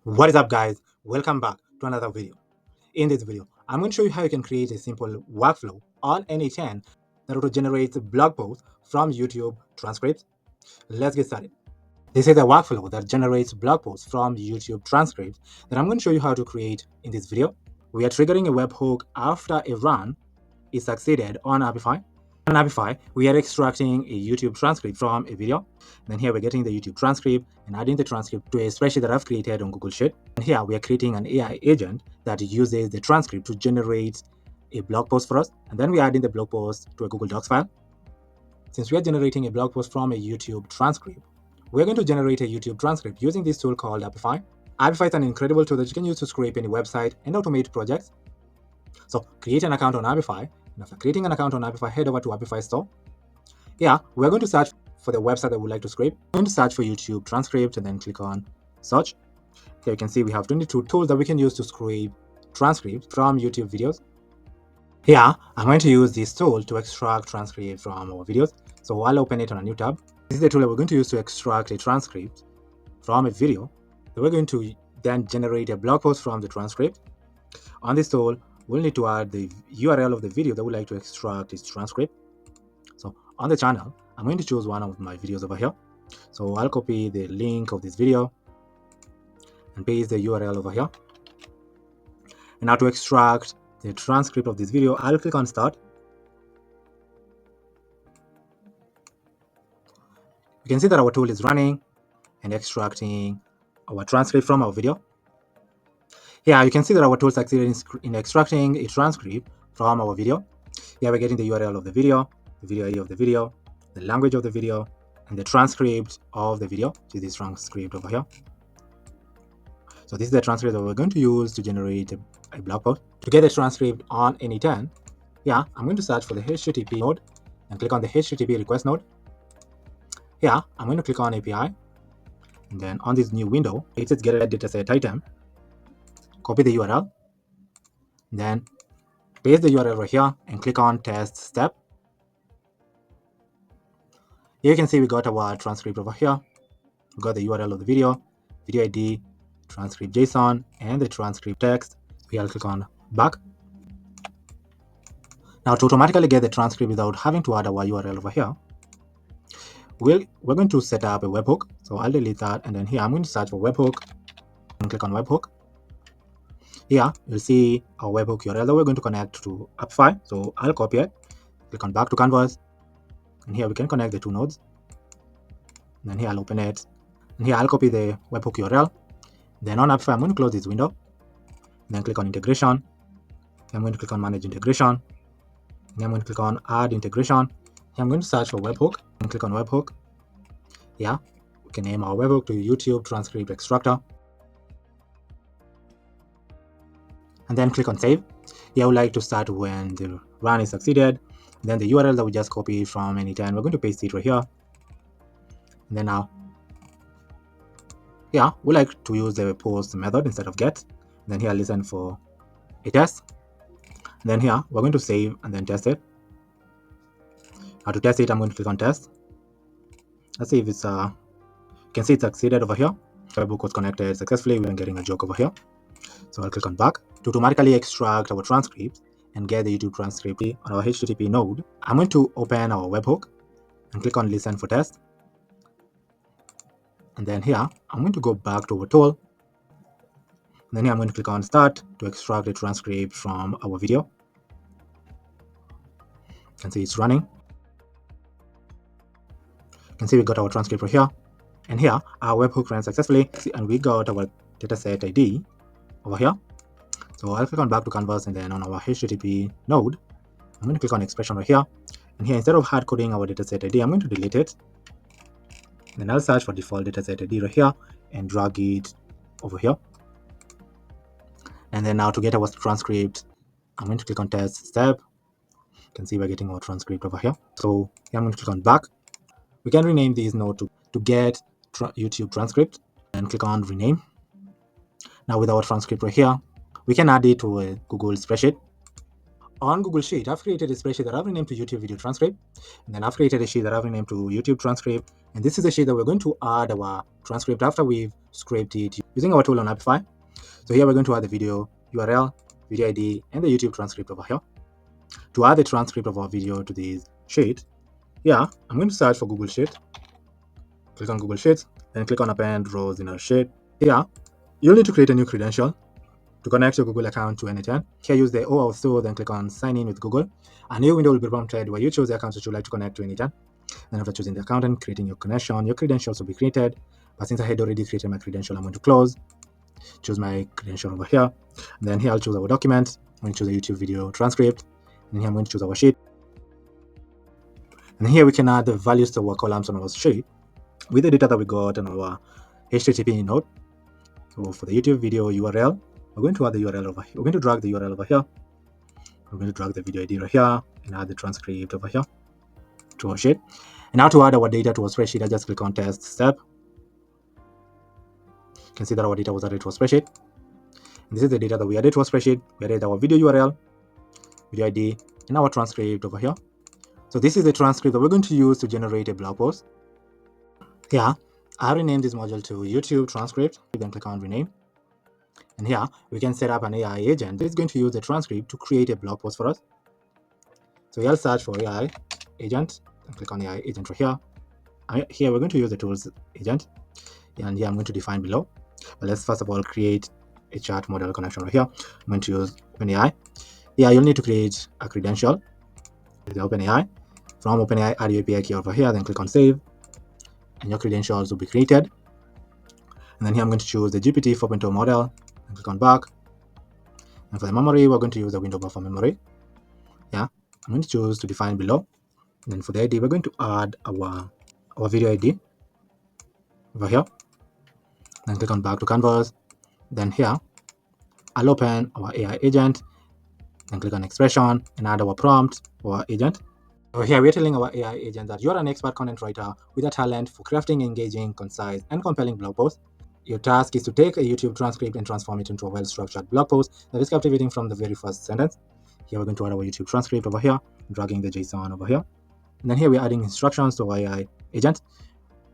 What is up, guys? Welcome back to another video. In this video, I'm going to show you how you can create a simple workflow on N8N that will generate blog posts from YouTube transcripts. Let's get started. This is a workflow that generates blog posts from YouTube transcripts that I'm going to show you how to create in this video. We are triggering a webhook after a run is succeeded on Apify. On Apify, we are extracting a YouTube transcript from a video. Then here we're getting the YouTube transcript and adding the transcript to a spreadsheet that I've created on Google Sheet. And here we are creating an AI agent that uses the transcript to generate a blog post for us. And then we're adding the blog post to a Google Docs file. Since we are generating a blog post from a YouTube transcript, we're going to generate a YouTube transcript using this tool called Apify. Apify is an incredible tool that you can use to scrape any website and automate projects. So create an account on Apify. And after creating an account on Apify, head over to Apify store. Yeah, we're going to search for the website that we'd like to scrape. We're going to search for YouTube transcript and then click on search. Here you can see we have 22 tools that we can use to scrape transcripts from YouTube videos. Here, I'm going to use this tool to extract transcripts from our videos. So I'll open it on a new tab. This is the tool that we're going to use to extract a transcript from a video. So we're going to then generate a blog post from the transcript. On this tool, we'll need to add the URL of the video that we'd like to extract its transcript. So on the channel, I'm going to choose one of my videos over here. So I'll copy the link of this video and paste the URL over here. And now to extract the transcript of this video, I'll click on start. You can see that our tool is running and extracting our transcript from our video. Here you can see that our tool succeeded in extracting a transcript from our video. Here we're getting the URL of the video ID of the video, the language of the video, and the transcript of the video, which is this transcript over here. So this is the transcript that we're going to use to generate a blog post. To get the transcript on N8N, I'm going to search for the HTTP node and click on the HTTP request node. Here, I'm going to click on API, and then on this new window, it says get a dataset item. Copy the URL, then paste the URL right here and click on test step. Here you can see we got our transcript over here. We got the URL of the video ID, transcript JSON, and the transcript text. We'll click on back. Now to automatically get the transcript without having to add our URL over here, we're going to set up a webhook. So I'll delete that, and then here I'm going to search for webhook and click on webhook. Here you'll see our webhook URL that we're going to connect to Apify. So I'll copy it, click on back to canvas, and here we can connect the two nodes. And then here I'll open it, and here I'll copy the webhook URL. Then on Apify, I'm going to close this window, and then click on integration. I'm going to click on manage integration, and I'm going to click on add integration. Here I'm going to search for webhook and click on webhook. Yeah, we can name our webhook to YouTube transcript extractor. And then click on save. Here I would like to start when the run is succeeded. Then the URL that we just copied from N8N, we're going to paste it right here. And then now, we like to use the post method instead of get. And then here listen for a test. And then here we're going to save and then test it. Now to test it, I'm going to click on test. Let's see if it's you can see it succeeded over here. Webhook was connected successfully. We're getting a joke over here. So I'll click on back. To automatically extract our transcript and get the YouTube transcript on our HTTP node, I'm going to open our webhook and click on listen for test. And then here, I'm going to go back to our tool. And then here I'm going to click on start to extract the transcript from our video. You can see it's running. You can see we got our transcript right here. And here, our webhook ran successfully, and we got our dataset ID over here. So I'll click on back to canvas, and then on our HTTP node, I'm going to click on expression right here. And here, instead of hard coding our dataset ID, I'm going to delete it. And then I'll search for default dataset ID right here and drag it over here. And then now to get our transcript, I'm going to click on test step. You can see we're getting our transcript over here. So here I'm going to click on back. We can rename this node to get YouTube transcript and click on rename. Now with our transcript right here, we can add it to a Google spreadsheet. On Google Sheet, I've created a spreadsheet that I've renamed to YouTube video transcript, and then I've created a sheet that I've renamed to YouTube transcript, and this is the sheet that we're going to add our transcript after we've scraped it using our tool on Apify. So here we're going to add the video URL, video ID, and the YouTube transcript over here. To add the transcript of our video to this sheet, here I'm going to search for Google Sheet. Click on Google Sheets, then click on Append Rows in our sheet. Here, you'll need to create a new credential to connect your Google account to N8N. Here, use the OAuth tool, then click on Sign In with Google. A new window will be prompted where you choose the account that you'd like to connect to N8N. Then after choosing the account and creating your connection, your credentials will be created. But since I had already created my credential, I'm going to close. Choose my credential over here. And then here I'll choose our document. I'm going to choose a YouTube video transcript. And here I'm going to choose our sheet. And here we can add the values to our columns on our sheet with the data that we got on our HTTP node. So for the YouTube video URL, we're going to add the URL over here. We're going to drag the URL over here. We're going to drag the video ID right here and add the transcript over here to our sheet. And now to add our data to our spreadsheet, I just click on test step. You can see that our data was added to our spreadsheet. And this is the data that we added to our spreadsheet. We added our video URL, video ID, and our transcript over here. So this is the transcript that we're going to use to generate a blog post. Here, I renamed this module to YouTube transcript. Then click on rename. And here we can set up an AI agent that is going to use the transcript to create a blog post for us. So I'll search for AI agent and click on AI agent right here. Here we're going to use the tools agent. And here I'm going to define below. But let's first of all create a chat model connection right here. I'm going to use OpenAI. Here you'll need to create a credential with the OpenAI. From OpenAI, add your API key over here, then click on save. And your credentials will be created. And then here I'm going to choose the GPT 4.0 model and click on back. And for the memory, we're going to use the window buffer memory. Yeah, I'm going to choose to define below. And then for the ID, we're going to add our video ID over here. Then click on back to canvas. Then here, I'll open our AI agent. Then click on expression and add our prompt for our agent. So here we're telling our AI agent that you're an expert content writer with a talent for crafting engaging, concise, and compelling blog posts. Your task is to take a YouTube transcript and transform it into a well-structured blog post that is captivating from the very first sentence. Here we're going to add our YouTube transcript over here, dragging the JSON over here. And then here we're adding instructions to our AI agent,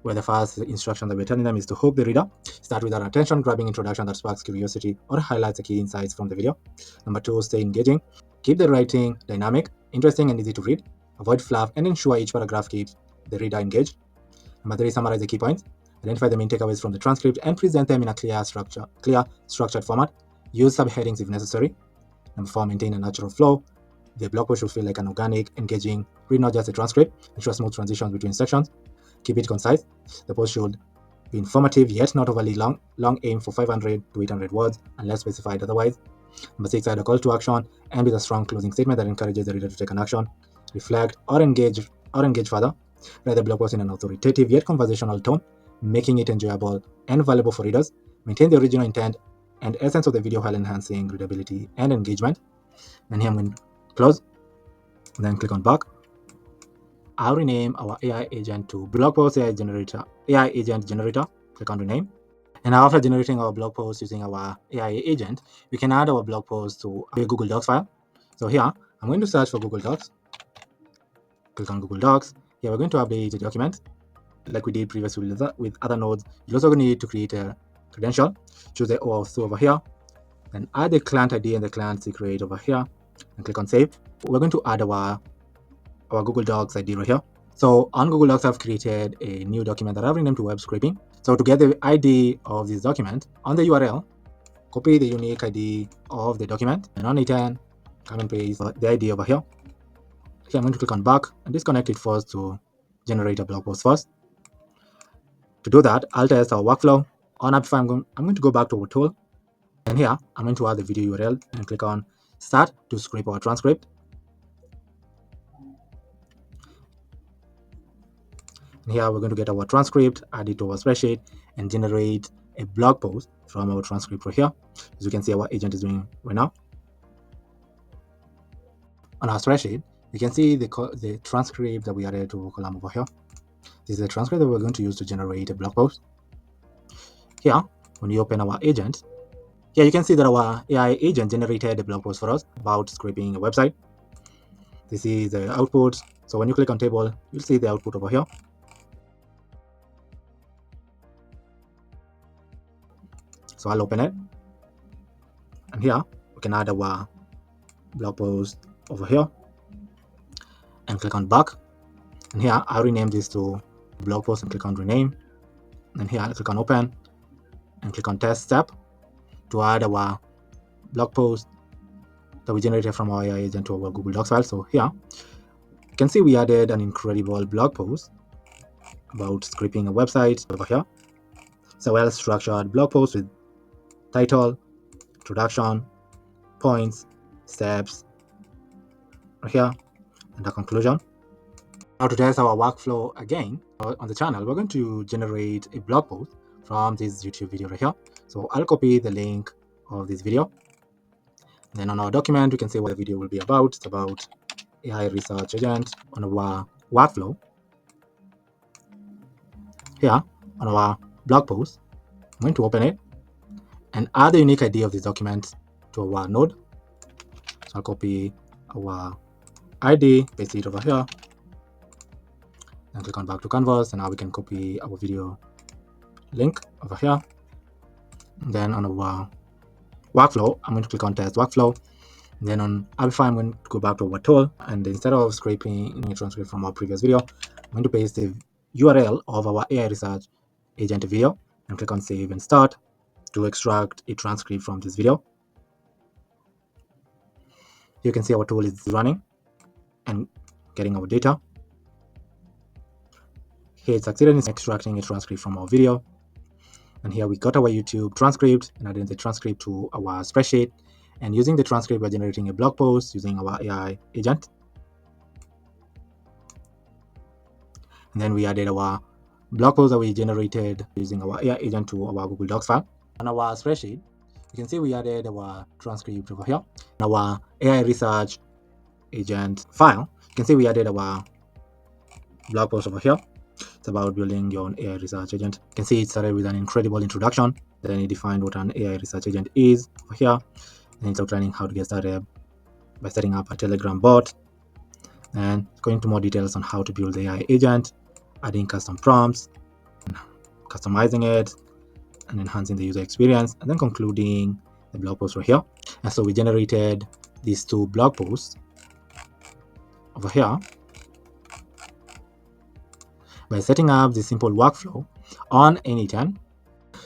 where the first instruction that we're telling them is to hook the reader. Start with an attention-grabbing introduction that sparks curiosity or highlights the key insights from the video. Number 2, stay engaging. Keep the writing dynamic, interesting, and easy to read. Avoid fluff and ensure each paragraph keeps the reader engaged. Number 3, summarize the key points. Identify the main takeaways from the transcript and present them in a clear, structured format. Use subheadings if necessary. Number 4, maintain a natural flow. The blog post should feel like an organic, engaging read, not just a transcript. Ensure smooth transitions between sections. Keep it concise. The post should be informative yet not overly long. Aim for 500 to 800 words unless specified otherwise. Number 6, add a call to action and with a strong closing statement that encourages the reader to take an action, reflect, or engage further. Write the blog post in an authoritative yet conversational tone, making it enjoyable and valuable for readers. Maintain the original intent and essence of the video while enhancing readability and engagement. Then here I'm going to close, then click on back. I'll rename our AI agent to blog post AI agent generator. Click on rename. And after generating our blog post using our AI agent, we can add our blog post to a Google Docs file. So here I'm going to search for Google Docs. Click on Google Docs. Here we're going to update the document like we did previously with other nodes. You're also going to need to create a credential. Choose the OAuth over here. Then add the client ID and the client secret over here. And click on save. We're going to add our Google Docs ID right here. So on Google Docs, I've created a new document that I've renamed to web scraping. So to get the ID of this document, on the URL, copy the unique ID of the document. And on N8N, come and paste the ID over here. Okay, I'm going to click on back and disconnect it first to generate a blog post first. To do that, I'll test our workflow. On Apify, I'm going to go back to our tool. And here, I'm going to add the video URL and click on Start to scrape our transcript. And here, we're going to get our transcript, add it to our spreadsheet, and generate a blog post from our transcript right here. As you can see, our agent is doing right now. On our spreadsheet, you can see the transcript that we added to a column over here. This is the transcript that we're going to use to generate a blog post. Here, when you open our agent, here you can see that our AI agent generated a blog post for us about scraping a website. This is the output. So when you click on table, you'll see the output over here. So I'll open it, and here we can add our blog post over here and click on back. And here I'll rename this to blog post and click on rename. And here I'll click on open and click on test step to add our blog post that we generated from our AI agent to our Google Docs file. So here you can see we added an incredible blog post about scraping a website over here. It's a well-structured blog post with title, introduction, points, steps right here, and the conclusion. Now to test our workflow again on the channel, we're going to generate a blog post from this YouTube video right here. So I'll copy the link of this video. Then on our document, we can see what the video will be about. It's about AI research agent. On our workflow, here on our blog post, I'm going to open it and add the unique ID of this document to our node. So I'll copy our ID, paste it over here, and click on back to canvas. And now we can copy our video link over here. And then on our workflow, I'm going to click on test workflow. And then on Amplify, I'm going to go back to our tool, and instead of scraping a transcript from our previous video, I'm going to paste the URL of our AI research agent video and click on save and start to extract a transcript from this video. You can see our tool is running and getting our data. Here it succeeded in extracting a transcript from our video. And here we got our YouTube transcript and adding the transcript to our spreadsheet. And using the transcript, we're generating a blog post using our AI agent. And then we added our blog post that we generated using our AI agent to our Google Docs file. On our spreadsheet, you can see we added our transcript over here. In our AI research agent file, you can see we added our blog post over here. It's about building your own AI research agent. You can see it started with an incredible introduction. Then it defined what an AI research agent is over here. And it's outlining how to get started by setting up a Telegram bot. And going into more details on how to build the AI agent, adding custom prompts, customizing it, and enhancing the user experience, and then concluding the blog post right here. And so we generated these two blog posts over here by setting up the simple workflow on N8N.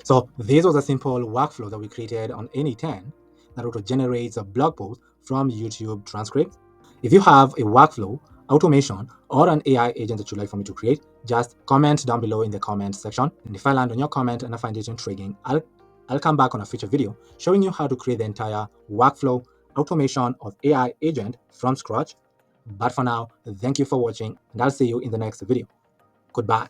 So this was a simple workflow that we created on N8N that auto-generates a blog post from YouTube transcript. If you have a workflow, automation, or an AI agent that you'd like for me to create, just comment down below in the comment section. And if I land on your comment and I find it intriguing, I'll come back on a future video showing you how to create the entire workflow automation of AI agent from scratch. But for now, thank you for watching, and I'll see you in the next video. Goodbye.